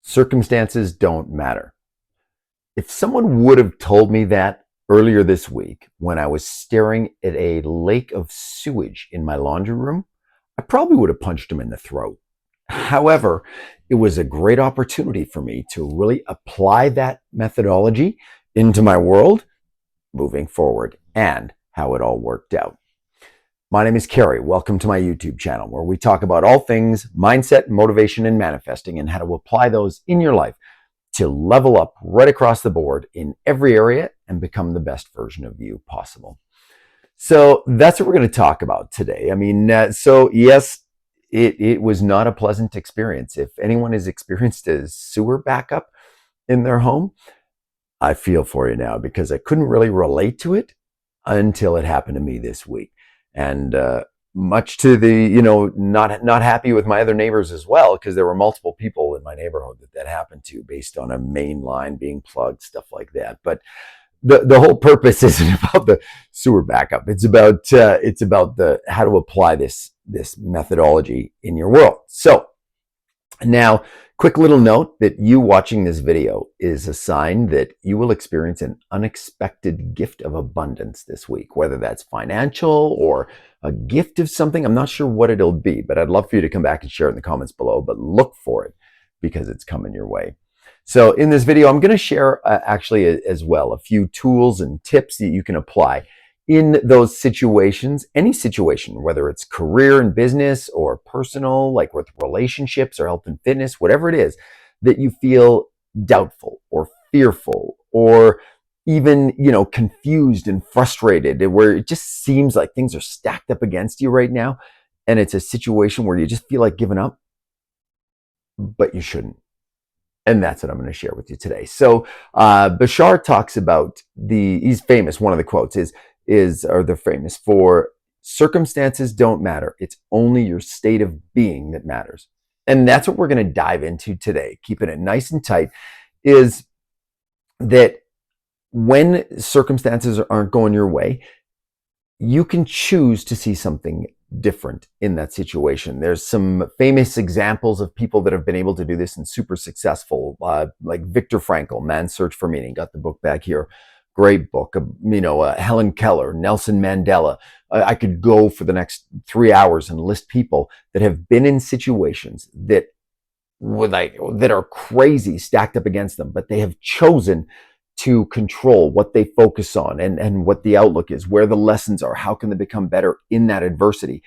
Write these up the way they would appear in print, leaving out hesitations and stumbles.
Circumstances don't matter. If someone would have told me that earlier this week when I was staring at a lake of sewage in my laundry room, I probably would have punched him in the throat. However, it was a great opportunity for me to really apply that methodology into my world moving forward and how it all worked out. My name is Kerry. Welcome to my YouTube channel where we talk about all things mindset, motivation, and manifesting and how to apply those in your life to level up right across the board in every area and become the best version of you possible. So that's what we're going to talk about today. Yes, it was not a pleasant experience. If anyone has experienced a sewer backup in their home, I feel for you now because I couldn't really relate to it until it happened to me this week. And much to the, not happy with my other neighbors as well, because there were multiple people in my neighborhood that happened to based on a main line being plugged, stuff like that. But the whole purpose isn't about the sewer backup. It's about the how to apply this methodology in your world. So now, quick little note that you watching this video is a sign that you will experience an unexpected gift of abundance this week, whether that's financial or a gift of something. I'm not sure what it'll be, but I'd love for you to come back and share it in the comments below, but look for it because it's coming your way. So in this video, I'm going to share actually as well a few tools and tips that you can apply in those situations, any situation, whether it's career and business or personal, like with relationships or health and fitness, whatever it is that you feel doubtful or fearful or even, confused and frustrated, where it just seems like things are stacked up against you right now. And it's a situation where you just feel like giving up, but you shouldn't. And that's what I'm going to share with you today. So Bashar talks about he's famous. One of the quotes they're famous for, circumstances don't matter. It's only your state of being that matters. And that's what we're going to dive into today, keeping it nice and tight, is that when circumstances aren't going your way, you can choose to see something different in that situation. There's some famous examples of people that have been able to do this and super successful, like Viktor Frankl, Man's Search for Meaning. Got the book back here. Great book. Helen Keller, Nelson Mandela. I could go for the next 3 hours and list people that have been in situations that are crazy stacked up against them, but they have chosen to control what they focus on and what the outlook is, where the lessons are, how can they become better in that adversity.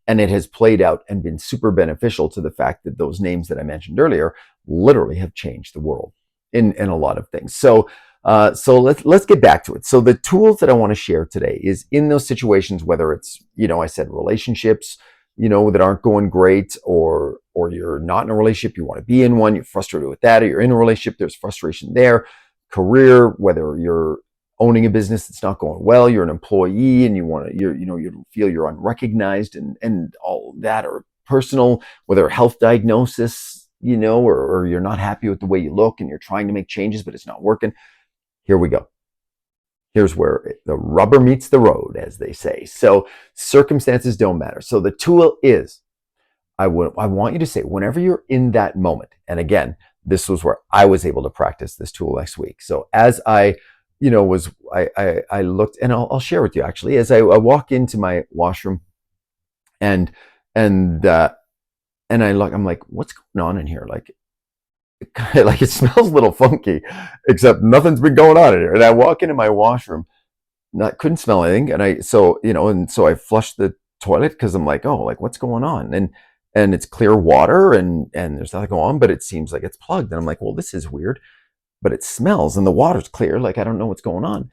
And it has played out and been super beneficial to the fact that those names that I mentioned earlier literally have changed the world in a lot of things. So let's get back to it. So the tools that I want to share today is in those situations, whether it's, I said relationships, that aren't going great, or you're not in a relationship, you want to be in one, you're frustrated with that, or you're in a relationship, there's frustration there. Career, whether you're owning a business that's not going well, you're an employee and you feel you're unrecognized and all that, or personal, whether health diagnosis, or you're not happy with the way you look and you're trying to make changes, but it's not working. Here we go. Here's where the rubber meets the road, as they say. So circumstances don't matter. So the tool is, I want you to say, whenever you're in that moment, and again, this was where I was able to practice this tool next week. So as I looked, and I'll share with you actually, as I walk into my washroom and I'm like, what's going on in here? Like it smells a little funky, except nothing's been going on in here. And I walk into my washroom, couldn't smell anything. And so I flushed the toilet because I'm like, oh, like what's going on? And it's clear water and there's nothing going on, but it seems like it's plugged. And I'm like, well, this is weird, but it smells and the water's clear. Like, I don't know what's going on.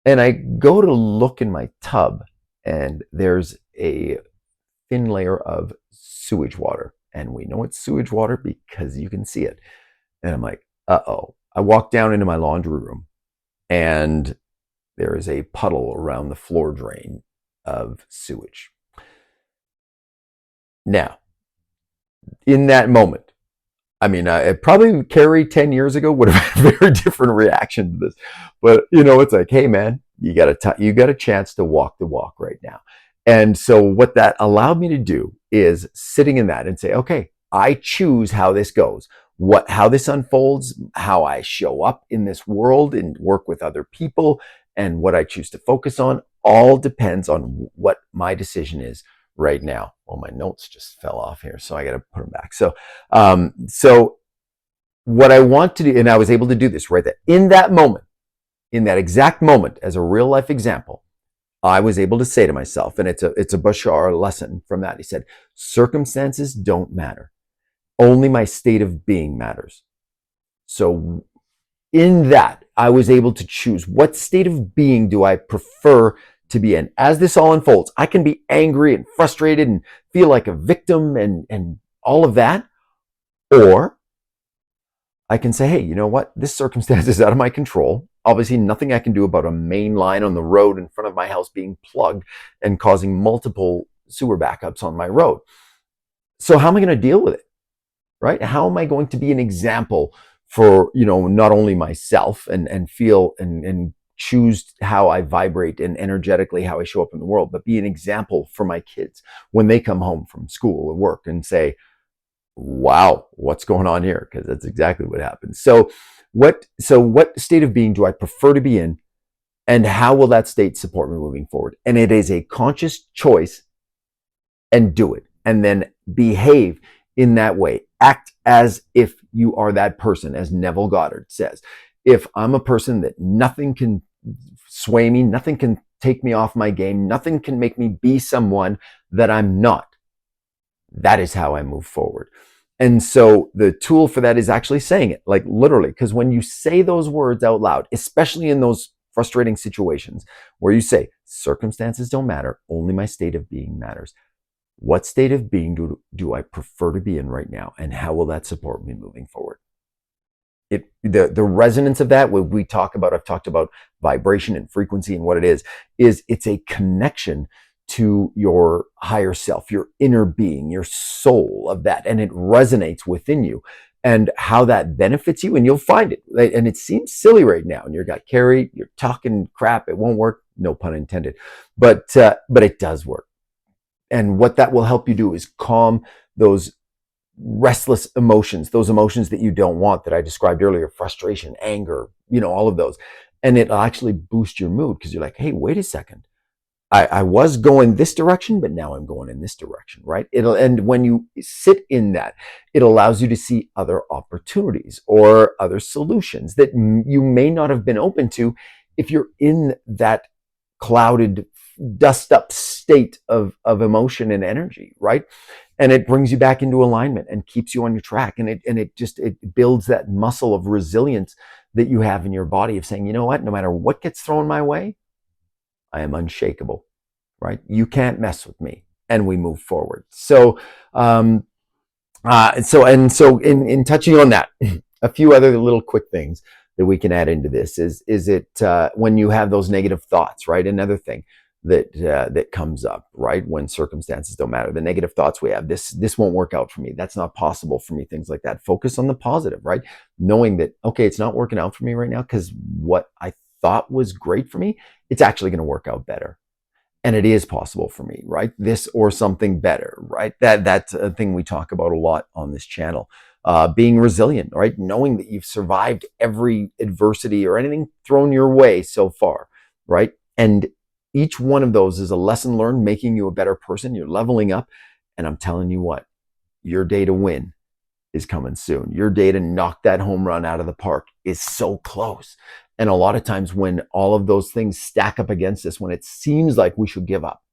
And I go to look in my tub and there's a thin layer of sewage water. And we know it's sewage water because you can see it. And I'm like, uh-oh. I walk down into my laundry room and there is a puddle around the floor drain of sewage. Now, in that moment, probably Carrie 10 years ago would have had a very different reaction to this. But, it's like, hey, man, you got a chance to walk the walk right now. And so what that allowed me to do is sitting in that and say, okay, I choose how this goes. how this unfolds, how I show up in this world and work with other people, and what I choose to focus on, all depends on what my decision is right now. Well, my notes just fell off here, so I got to put them back. So what I want to do, and I was able to do this right there in that moment, in that exact moment, as a real life example, I was able to say to myself, and it's a Bashar lesson from that. He said, circumstances don't matter. Only my state of being matters. So in that, I was able to choose what state of being do I prefer to be in. As this all unfolds, I can be angry and frustrated and feel like a victim and all of that. Or I can say, hey, you know what? This circumstance is out of my control. Obviously, nothing I can do about a main line on the road in front of my house being plugged and causing multiple sewer backups on my road. So how am I going to deal with it? Right? How am I going to be an example for, not only myself and feel and choose how I vibrate and energetically how I show up in the world, but be an example for my kids when they come home from school or work and say, wow, what's going on here? Because that's exactly what happens. So what state of being do I prefer to be in, and how will that state support me moving forward? And it is a conscious choice, and do it, and then behave in that way. Act as if you are that person, as Neville Goddard says. If I'm a person that nothing can sway me, nothing can take me off my game, nothing can make me be someone that I'm not, that is how I move forward. And so the tool for that is actually saying it, like literally, because when you say those words out loud, especially in those frustrating situations where you say, circumstances don't matter, only my state of being matters. What state of being do I prefer to be in right now? And how will that support me moving forward? The resonance of that, when we talk about, I've talked about vibration and frequency, and what it is it's a connection to your higher self, your inner being, your soul of that. And it resonates within you, and how that benefits you. And you'll find it. And it seems silly right now. And Carrie, you're talking crap. It won't work. No pun intended. But it does work. And what that will help you do is calm those restless emotions, those emotions that you don't want, that I described earlier, frustration, anger, all of those. And it'll actually boost your mood, because you're like, hey, wait a second. I was going this direction, but now I'm going in this direction, right? And when you sit in that, it allows you to see other opportunities or other solutions that you may not have been open to if you're in that clouded, dust up state of emotion and energy, right? And it brings you back into alignment and keeps you on your track. And it builds that muscle of resilience that you have in your body, of saying, you know what, no matter what gets thrown my way, I am unshakable, right? You can't mess with me, and we move forward. So in touching on that, a few other little quick things that we can add into this is when you have those negative thoughts, right? Another thing that comes up, right? When circumstances don't matter, the negative thoughts we have, this won't work out for me, that's not possible for me, things like that. Focus on the positive, right? Knowing that, okay, it's not working out for me right now, because what I thought was great for me, it's actually going to work out better. And it is possible for me, right? This or something better, right? That's a thing we talk about a lot on this channel. Being resilient, right? Knowing that you've survived every adversity or anything thrown your way so far, right? And each one of those is a lesson learned, making you a better person. You're leveling up. And I'm telling you what, your day to win is coming soon. Your day to knock that home run out of the park is so close. And a lot of times when all of those things stack up against us, when it seems like we should give up,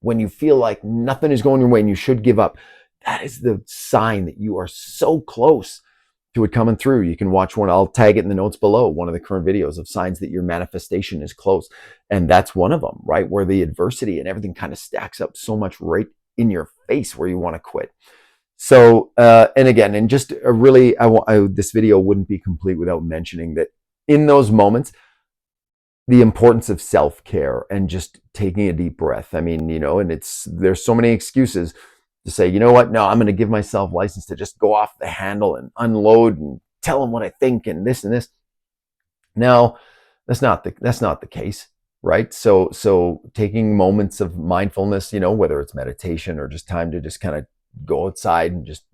when you feel like nothing is going your way and you should give up, that is the sign that you are so close to it coming through. You can watch one, I'll tag it in the notes below, one of the current videos of signs that your manifestation is close. And that's one of them, right? Where the adversity and everything kind of stacks up so much right in your face where you want to quit. So, and again, and just really, this video wouldn't be complete without mentioning that in those moments, the importance of self-care and just taking a deep breath. I mean, and there's so many excuses to say, you know what, no, I'm going to give myself license to just go off the handle and unload and tell them what I think and this and this. No, that's not the case, right? So taking moments of mindfulness, whether it's meditation or just time to just kind of go outside and just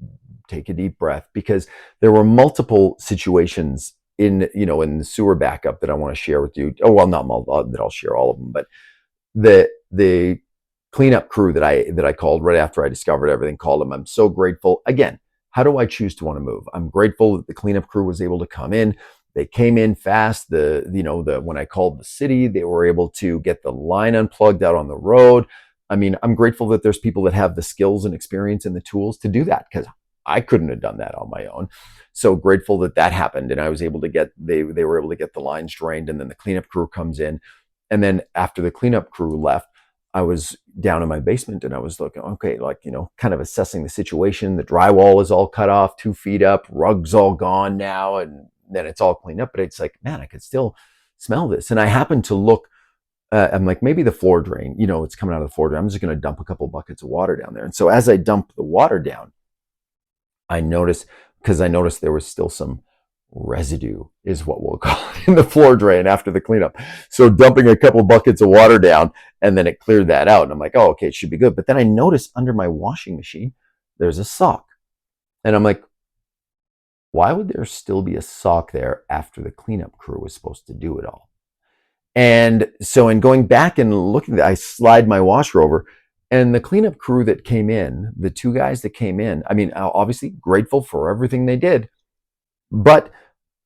take a deep breath, because there were multiple situations in the sewer backup that I want to share with you. Oh, well, not that I'll share all of them, but the cleanup crew that I called right after I discovered everything, called them. I'm so grateful. Again, how do I choose to want to move? I'm grateful that the cleanup crew was able to come in. They came in fast. When I called the city, they were able to get the line unplugged out on the road. I mean, I'm grateful that there's people that have the skills and experience and the tools to do that, because I couldn't have done that on my own. So grateful that that happened, and I was able to they were able to get the lines drained, and then the cleanup crew comes in. And then after the cleanup crew left, I was down in my basement and I was looking, okay, kind of assessing the situation. The drywall is all cut off, 2 feet up, rugs all gone now, and then it's all cleaned up. But it's like, man, I could still smell this. And I happened to look, I'm like, maybe the floor drain, it's coming out of the floor drain. I'm just going to dump a couple buckets of water down there. And so as I dumped the water down, I noticed there was still some residue, is what we'll call it, in the floor drain after the cleanup. So dumping a couple buckets of water down, and then it cleared that out. And I'm like, oh, okay, it should be good. But then I noticed under my washing machine, there's a sock. And I'm like, why would there still be a sock there after the cleanup crew was supposed to do it all? And so in going back and looking, I slide my washer over, and the cleanup crew that came in, the 2 guys that came in, I mean, obviously grateful for everything they did, but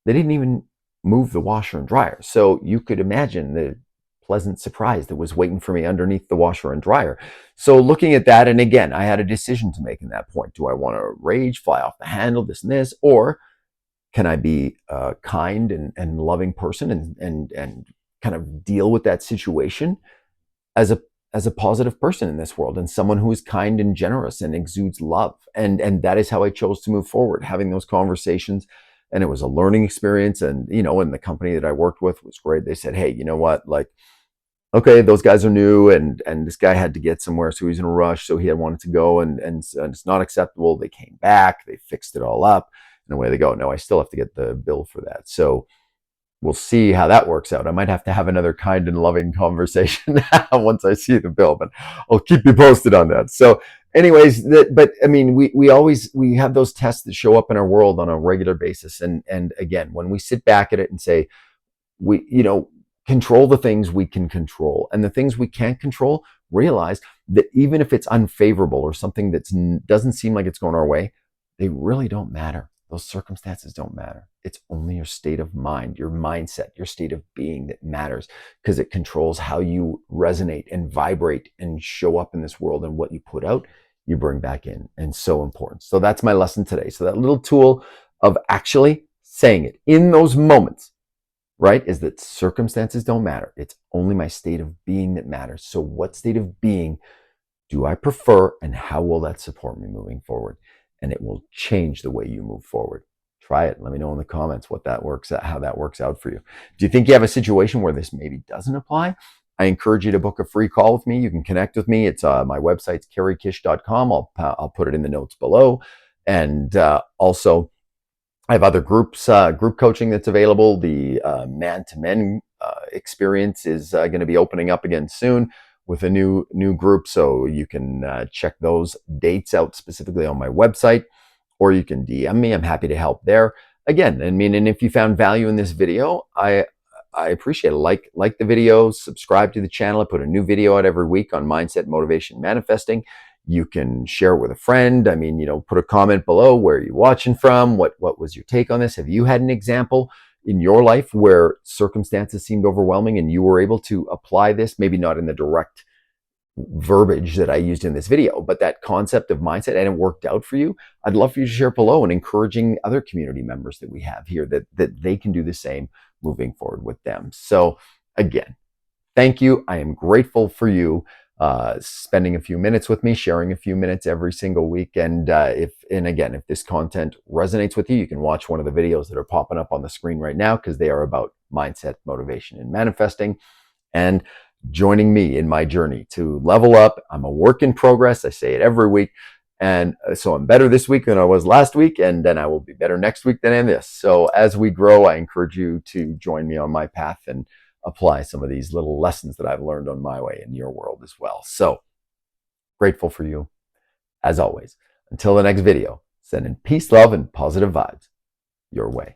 they didn't even move the washer and dryer. So you could imagine the pleasant surprise that was waiting for me underneath the washer and dryer. So looking at that, and again, I had a decision to make in that point. Do I want to rage, fly off the handle, this and this, or can I be a kind and loving person and kind of deal with that situation as a positive person in this world, and someone who is kind and generous and exudes love? And that is how I chose to move forward, having those conversations. And it was a learning experience. And, and the company that I worked with was great. They said, hey, you know what? Like, okay, those guys are new, and this guy had to get somewhere, so he's in a rush. So he had wanted to go, and it's not acceptable. They came back, they fixed it all up, and away they go. No, I still have to get the bill for that. So we'll see how that works out. I might have to have another kind and loving conversation once I see the bill, but I'll keep you posted on that. So anyways, but I mean, we have those tests that show up in our world on a regular basis. And again, when we sit back at it and say, we, control the things we can control, and the things we can't control, realize that even if it's unfavorable or something that doesn't seem like it's going our way, they really don't matter. Those circumstances don't matter. It's only your state of mind, your mindset, your state of being that matters, because it controls how you resonate and vibrate and show up in this world, and what you put out, you bring back in. And so important. So that's my lesson today. So that little tool of actually saying it in those moments, right, is that circumstances don't matter. It's only my state of being that matters. So what state of being do I prefer, and how will that support me moving forward? And it will change the way you move forward. Try it. Let me know in the comments how that works out for you. Do you think you have a situation where this maybe doesn't apply? I encourage you to book a free call with me. You can connect with me. It's my website's kerrykish.com. I'll put it in the notes below. And also, I have other group coaching that's available. The man-to-men experience is going to be opening up again soon with a new group, so you can check those dates out specifically on my website, or you can DM me. I'm happy to help there. Again, I mean, and if you found value in this video, I appreciate it. Like the video, subscribe to the channel. I put a new video out every week on mindset, motivation, manifesting. You can share it with a friend. I mean, put a comment below. Where are you watching from? What was your take on this? Have you had an example in your life where circumstances seemed overwhelming and you were able to apply this? Maybe not in the direct verbiage that I used in this video, but that concept of mindset, and it worked out for you. I'd love for you to share below, and encouraging other community members that we have here that they can do the same moving forward with them. So again, thank you. I am grateful for you spending a few minutes with me, sharing a few minutes every single week. And if this content resonates with you, you can watch one of the videos that are popping up on the screen right now, because they are about mindset, motivation, and manifesting, and joining me in my journey to level up. I'm a work in progress. I say it every week. And so I'm better this week than I was last week, and then I will be better next week than in this. So as we grow, I encourage you to join me on my path and apply some of these little lessons that I've learned on my way in your world as well. So grateful for you, as always. Until the next video, Sending peace, love, and positive vibes your way.